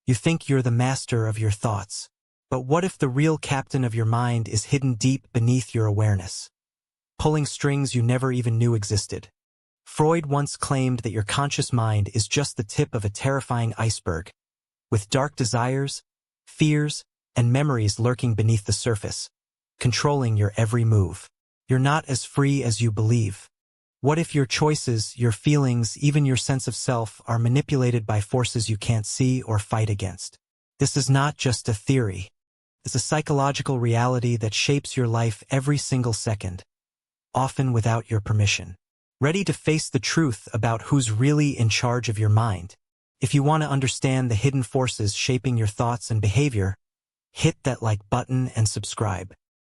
You think you're the master of your thoughts. But what if the real captain of your mind is hidden deep beneath your awareness, pulling strings you never even knew existed? Freud once claimed that your conscious mind is just the tip of a terrifying iceberg, with dark desires, fears, and memories lurking beneath the surface, controlling your every move. You're not as free as you believe. What if your choices, your feelings, even your sense of self are manipulated by forces you can't see or fight against? This is not just a theory. It's a psychological reality that shapes your life every single second, often without your permission. Ready to face the truth about who's really in charge of your mind? If you want to understand the hidden forces shaping your thoughts and behavior, hit that like button and subscribe.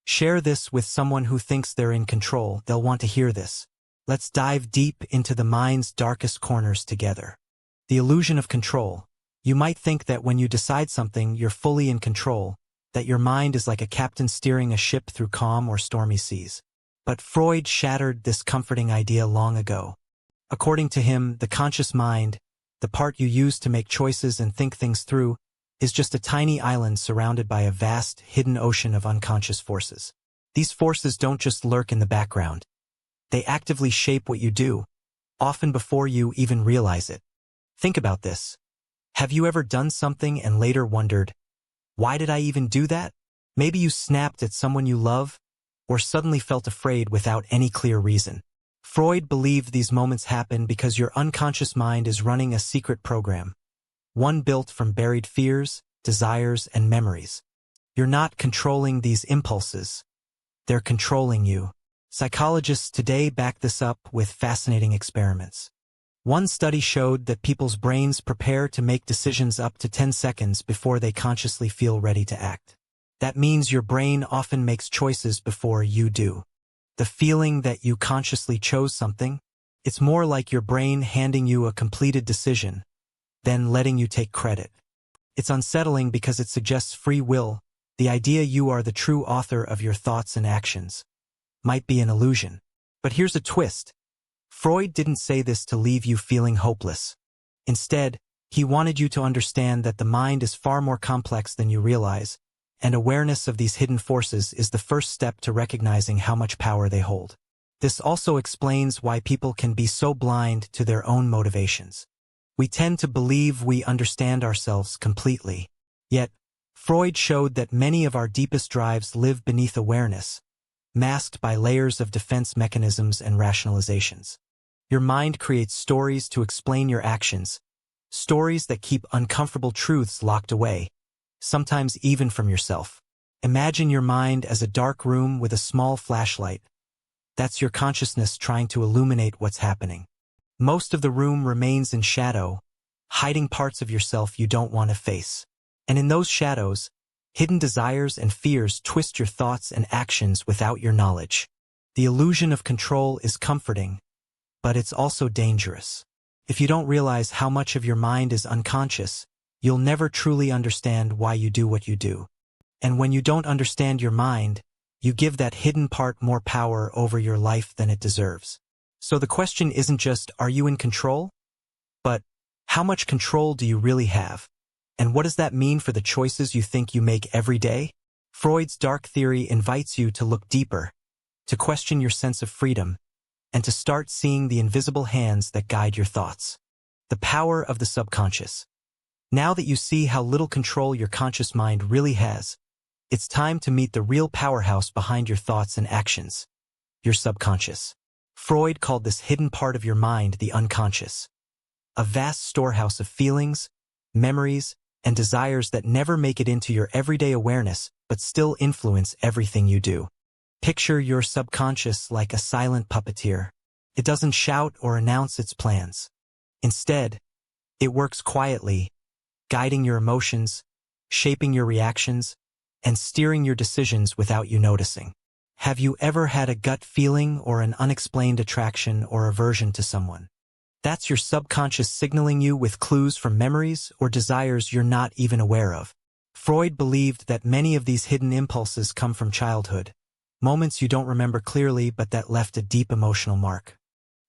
Share this with someone who thinks they're in control. They'll want to hear this. Let's dive deep into the mind's darkest corners together. The illusion of control. You might think that when you decide something, you're fully in control, that your mind is like a captain steering a ship through calm or stormy seas. But Freud shattered this comforting idea long ago. According to him, the conscious mind, the part you use to make choices and think things through, is just a tiny island surrounded by a vast, hidden ocean of unconscious forces. These forces don't just lurk in the background. They actively shape what you do, often before you even realize it. Think about this. Have you ever done something and later wondered, why did I even do that? Maybe you snapped at someone you love, or suddenly felt afraid without any clear reason. Freud believed these moments happen because your unconscious mind is running a secret program, one built from buried fears, desires, and memories. You're not controlling these impulses. They're controlling you. Psychologists today back this up with fascinating experiments. One study showed that people's brains prepare to make decisions up to 10 seconds before they consciously feel ready to act. That means your brain often makes choices before you do. The feeling that you consciously chose something, it's more like your brain handing you a completed decision, then letting you take credit. It's unsettling because it suggests free will. The idea you are the true author of your thoughts and actions might be an illusion. But here's a twist. Freud didn't say this to leave you feeling hopeless. Instead, he wanted you to understand that the mind is far more complex than you realize, and awareness of these hidden forces is the first step to recognizing how much power they hold. This also explains why people can be so blind to their own motivations. We tend to believe we understand ourselves completely. Yet, Freud showed that many of our deepest drives live beneath awareness, masked by layers of defense mechanisms and rationalizations. Your mind creates stories to explain your actions, stories that keep uncomfortable truths locked away, sometimes even from yourself. Imagine your mind as a dark room with a small flashlight. That's your consciousness trying to illuminate what's happening. Most of the room remains in shadow, hiding parts of yourself you don't want to face. And in those shadows, hidden desires and fears twist your thoughts and actions without your knowledge. The illusion of control is comforting, but it's also dangerous. If you don't realize how much of your mind is unconscious, you'll never truly understand why you do what you do. And when you don't understand your mind, you give that hidden part more power over your life than it deserves. So the question isn't just, are you in control? But, how much control do you really have? And what does that mean for the choices you think you make every day? Freud's dark theory invites you to look deeper, to question your sense of freedom, and to start seeing the invisible hands that guide your thoughts. The power of the subconscious. Now that you see how little control your conscious mind really has, it's time to meet the real powerhouse behind your thoughts and actions, your subconscious. Freud called this hidden part of your mind the unconscious, a vast storehouse of feelings, memories, and desires that never make it into your everyday awareness but still influence everything you do. Picture your subconscious like a silent puppeteer. It doesn't shout or announce its plans. Instead, it works quietly, guiding your emotions, shaping your reactions, and steering your decisions without you noticing. Have you ever had a gut feeling or an unexplained attraction or aversion to someone? That's your subconscious signaling you with clues from memories or desires you're not even aware of. Freud believed that many of these hidden impulses come from childhood, moments you don't remember clearly but that left a deep emotional mark.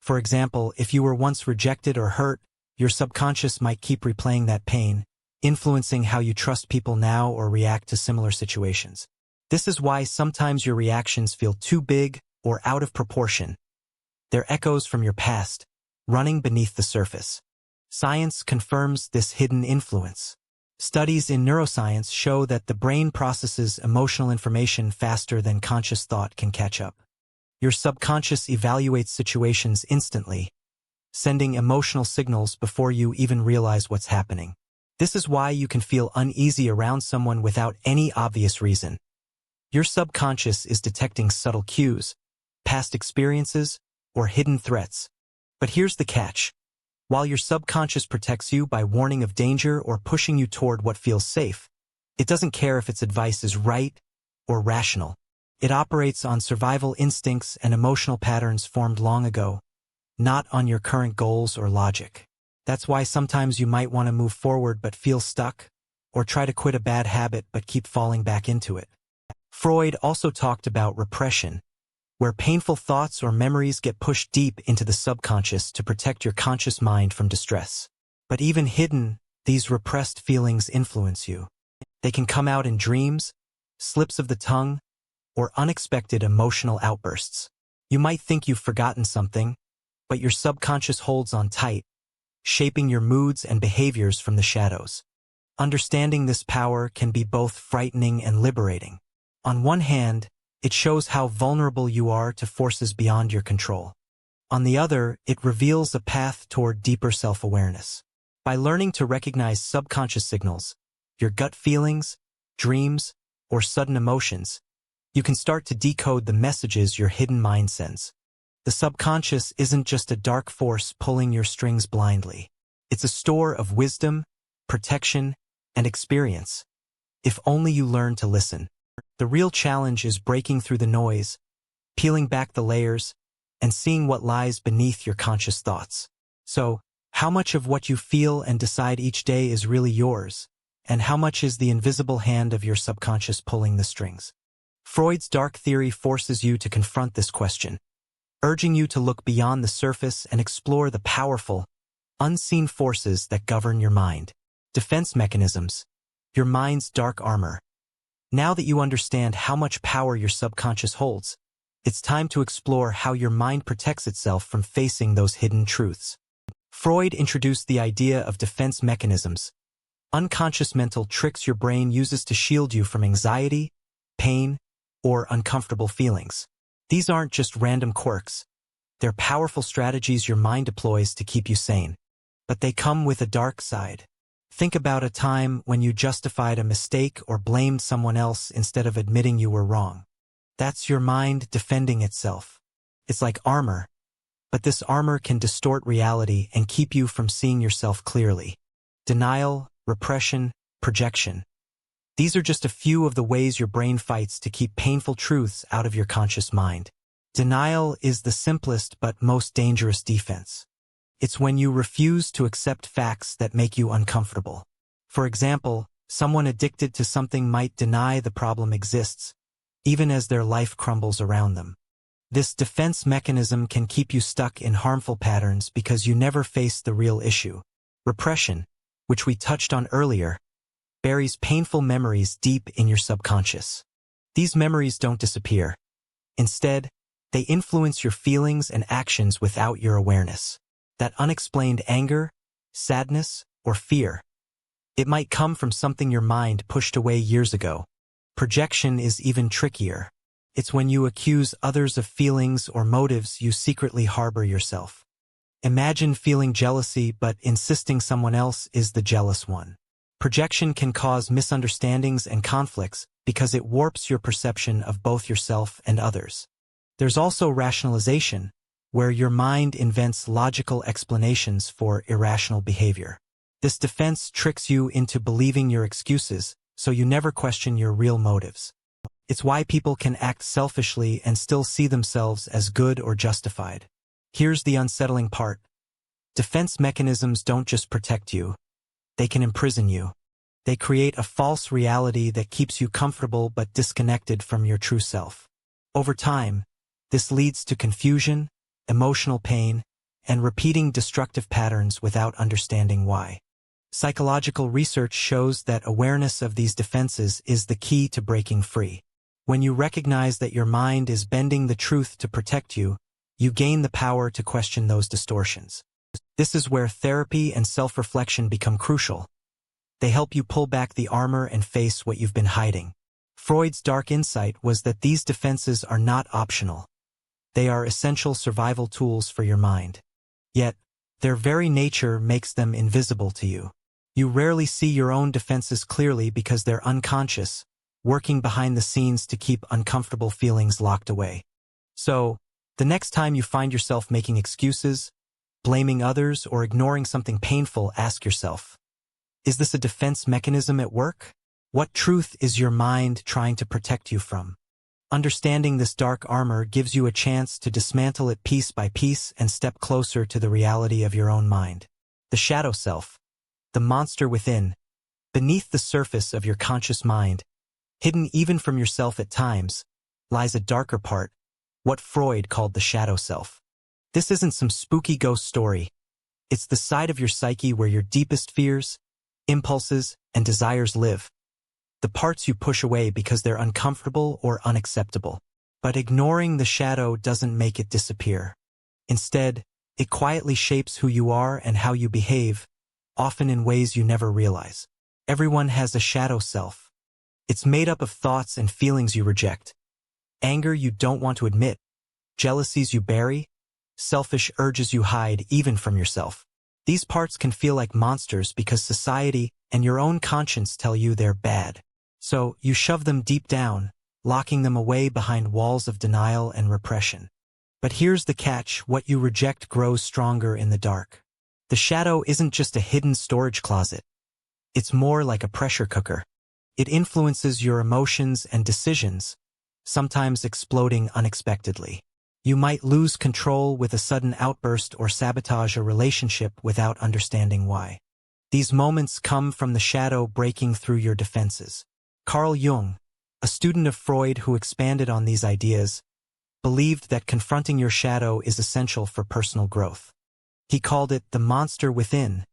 For example, if you were once rejected or hurt, your subconscious might keep replaying that pain, influencing how you trust people now or react to similar situations. This is why sometimes your reactions feel too big or out of proportion. They're echoes from your past, running beneath the surface. Science confirms this hidden influence. Studies in neuroscience show that the brain processes emotional information faster than conscious thought can catch up. Your subconscious evaluates situations instantly, sending emotional signals before you even realize what's happening. This is why you can feel uneasy around someone without any obvious reason. Your subconscious is detecting subtle cues, past experiences, or hidden threats. But here's the catch. While your subconscious protects you by warning of danger or pushing you toward what feels safe, it doesn't care if its advice is right or rational. It operates on survival instincts and emotional patterns formed long ago, not on your current goals or logic. That's why sometimes you might want to move forward but feel stuck, or try to quit a bad habit but keep falling back into it. Freud also talked about repression, where painful thoughts or memories get pushed deep into the subconscious to protect your conscious mind from distress. But even hidden, these repressed feelings influence you. They can come out in dreams, slips of the tongue, or unexpected emotional outbursts. You might think you've forgotten something, but your subconscious holds on tight, shaping your moods and behaviors from the shadows. Understanding this power can be both frightening and liberating. On one hand, it shows how vulnerable you are to forces beyond your control. On the other, it reveals a path toward deeper self-awareness. By learning to recognize subconscious signals, your gut feelings, dreams, or sudden emotions, you can start to decode the messages your hidden mind sends. The subconscious isn't just a dark force pulling your strings blindly. It's a store of wisdom, protection, and experience. If only you learn to listen. The real challenge is breaking through the noise, peeling back the layers, and seeing what lies beneath your conscious thoughts. So, how much of what you feel and decide each day is really yours, and how much is the invisible hand of your subconscious pulling the strings? Freud's dark theory forces you to confront this question, urging you to look beyond the surface and explore the powerful, unseen forces that govern your mind. Defense mechanisms, your mind's dark armor. Now that you understand how much power your subconscious holds, it's time to explore how your mind protects itself from facing those hidden truths. Freud introduced the idea of defense mechanisms, unconscious mental tricks your brain uses to shield you from anxiety, pain, or uncomfortable feelings. These aren't just random quirks. They're powerful strategies your mind deploys to keep you sane. But they come with a dark side. Think about a time when you justified a mistake or blamed someone else instead of admitting you were wrong. That's your mind defending itself. It's like armor, but this armor can distort reality and keep you from seeing yourself clearly. Denial, repression, projection. These are just a few of the ways your brain fights to keep painful truths out of your conscious mind. Denial is the simplest but most dangerous defense. It's when you refuse to accept facts that make you uncomfortable. For example, someone addicted to something might deny the problem exists, even as their life crumbles around them. This defense mechanism can keep you stuck in harmful patterns because you never face the real issue. Repression, which we touched on earlier, buries painful memories deep in your subconscious. These memories don't disappear. Instead, they influence your feelings and actions without your awareness. That unexplained anger, sadness, or fear. It might come from something your mind pushed away years ago. Projection is even trickier. It's when you accuse others of feelings or motives you secretly harbor yourself. Imagine feeling jealousy but insisting someone else is the jealous one. Projection can cause misunderstandings and conflicts because it warps your perception of both yourself and others. There's also rationalization, where your mind invents logical explanations for irrational behavior. This defense tricks you into believing your excuses, so you never question your real motives. It's why people can act selfishly and still see themselves as good or justified. Here's the unsettling part. Defense mechanisms don't just protect you, they can imprison you. They create a false reality that keeps you comfortable but disconnected from your true self. Over time, this leads to confusion, emotional pain, and repeating destructive patterns without understanding why. Psychological research shows that awareness of these defenses is the key to breaking free. When you recognize that your mind is bending the truth to protect you, you gain the power to question those distortions. This is where therapy and self-reflection become crucial. They help you pull back the armor and face what you've been hiding. Freud's dark insight was that these defenses are not optional. They are essential survival tools for your mind. Yet, their very nature makes them invisible to you. You rarely see your own defenses clearly because they're unconscious, working behind the scenes to keep uncomfortable feelings locked away. So, the next time you find yourself making excuses, blaming others, or ignoring something painful, ask yourself, is this a defense mechanism at work? What truth is your mind trying to protect you from? Understanding this dark armor gives you a chance to dismantle it piece by piece and step closer to the reality of your own mind. The shadow self, the monster within, beneath the surface of your conscious mind, hidden even from yourself at times, lies a darker part, what Freud called the shadow self. This isn't some spooky ghost story. It's the side of your psyche where your deepest fears, impulses, and desires live. The parts you push away because they're uncomfortable or unacceptable. But ignoring the shadow doesn't make it disappear. Instead, it quietly shapes who you are and how you behave, often in ways you never realize. Everyone has a shadow self. It's made up of thoughts and feelings you reject, anger you don't want to admit, jealousies you bury, selfish urges you hide even from yourself. These parts can feel like monsters because society and your own conscience tell you they're bad. So you shove them deep down, locking them away behind walls of denial and repression. But here's the catch: what you reject grows stronger in the dark. The shadow isn't just a hidden storage closet. It's more like a pressure cooker. It influences your emotions and decisions, sometimes exploding unexpectedly. You might lose control with a sudden outburst or sabotage a relationship without understanding why. These moments come from the shadow breaking through your defenses. Carl Jung, a student of Freud who expanded on these ideas, believed that confronting your shadow is essential for personal growth. He called it the monster within,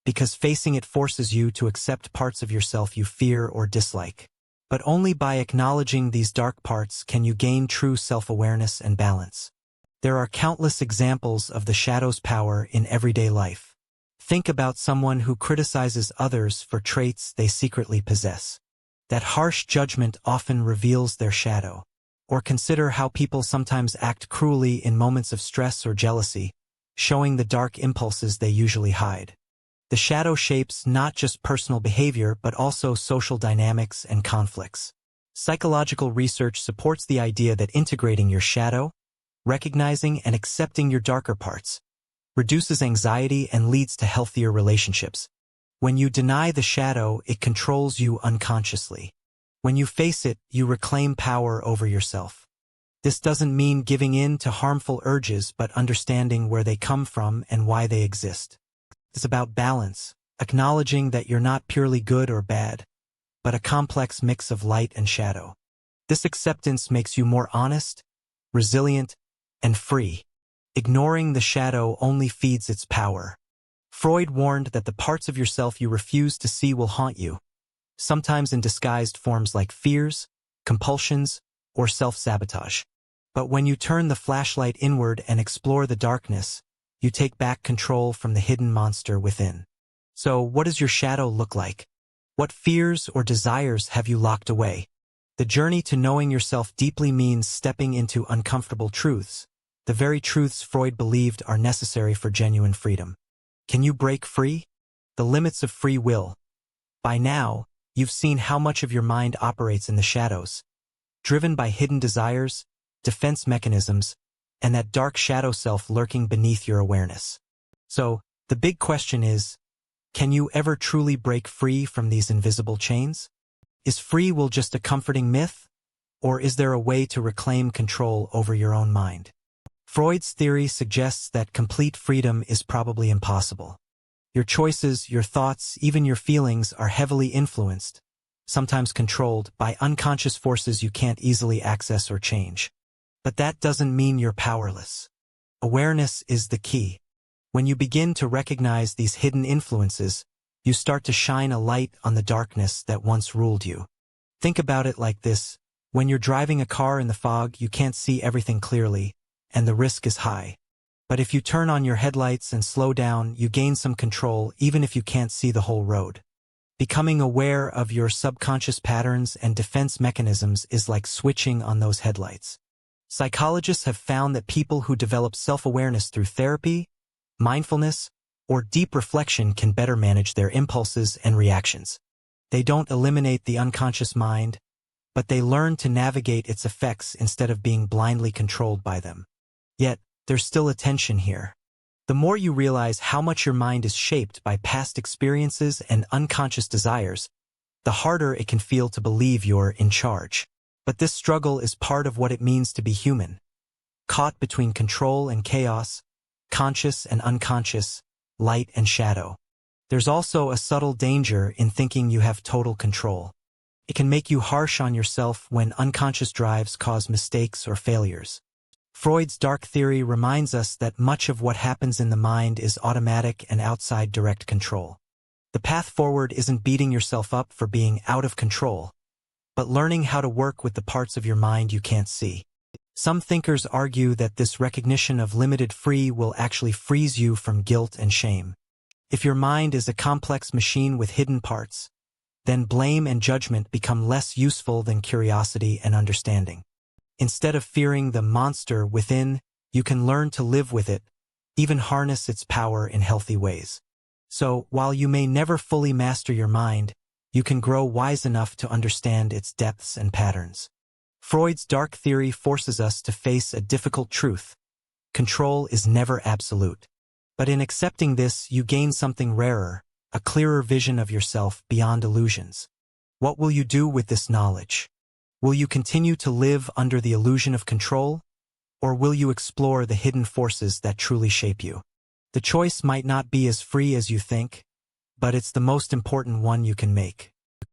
because facing it forces you to accept parts of yourself you fear or dislike. But only by acknowledging these dark parts can you gain true self-awareness and balance. There are countless examples of the shadow's power in everyday life. Think about someone who criticizes others for traits they secretly possess. That harsh judgment often reveals their shadow. Or consider how people sometimes act cruelly in moments of stress or jealousy, showing the dark impulses they usually hide. The shadow shapes not just personal behavior but also social dynamics and conflicts. Psychological research supports the idea that integrating your shadow, recognizing and accepting your darker parts, reduces anxiety and leads to healthier relationships. When you deny the shadow, it controls you unconsciously. When you face it, you reclaim power over yourself. This doesn't mean giving in to harmful urges but understanding where they come from and why they exist. It's about balance, acknowledging that you're not purely good or bad, but a complex mix of light and shadow. This acceptance makes you more honest, resilient, and free. Ignoring the shadow only feeds its power. Freud warned that the parts of yourself you refuse to see will haunt you, sometimes in disguised forms like fears, compulsions, or self-sabotage. But when you turn the flashlight inward and explore the darkness, you take back control from the hidden monster within. So, what does your shadow look like? What fears or desires have you locked away? The journey to knowing yourself deeply means stepping into uncomfortable truths, the very truths Freud believed are necessary for genuine freedom. Can you break free? The limits of free will. By now, you've seen how much of your mind operates in the shadows, driven by hidden desires, defense mechanisms, and that dark shadow self lurking beneath your awareness. So, the big question is, can you ever truly break free from these invisible chains? Is free will just a comforting myth, or is there a way to reclaim control over your own mind? Freud's theory suggests that complete freedom is probably impossible. Your choices, your thoughts, even your feelings are heavily influenced, sometimes controlled, by unconscious forces you can't easily access or change. But that doesn't mean you're powerless. Awareness is the key. When you begin to recognize these hidden influences, You start to shine a light on the darkness that once ruled you. Think about it like this. When you're driving a car in the fog, you can't see everything clearly, and the risk is high. But if you turn on your headlights and slow down, you gain some control even if you can't see the whole road. Becoming aware of your subconscious patterns and defense mechanisms is like switching on those headlights. Psychologists have found that people who develop self-awareness through therapy, mindfulness, or deep reflection can better manage their impulses and reactions. They don't eliminate the unconscious mind, but they learn to navigate its effects instead of being blindly controlled by them. Yet, there's still a tension here. The more you realize how much your mind is shaped by past experiences and unconscious desires, the harder it can feel to believe you're in charge. But this struggle is part of what it means to be human. Caught between control and chaos, conscious and unconscious, light and shadow. There's also a subtle danger in thinking you have total control. It can make you harsh on yourself when unconscious drives cause mistakes or failures. Freud's dark theory reminds us that much of what happens in the mind is automatic and outside direct control. The path forward isn't beating yourself up for being out of control, but learning how to work with the parts of your mind you can't see. Some thinkers argue that this recognition of limited free will actually frees you from guilt and shame. If your mind is a complex machine with hidden parts, then blame and judgment become less useful than curiosity and understanding. Instead of fearing the monster within, you can learn to live with it, even harness its power in healthy ways. So, while you may never fully master your mind, you can grow wise enough to understand its depths and patterns. Freud's dark theory forces us to face a difficult truth. Control is never absolute. But in accepting this, you gain something rarer, a clearer vision of yourself beyond illusions. What will you do with this knowledge? Will you continue to live under the illusion of control, or will you explore the hidden forces that truly shape you? The choice might not be as free as you think, but it's the most important one you can make.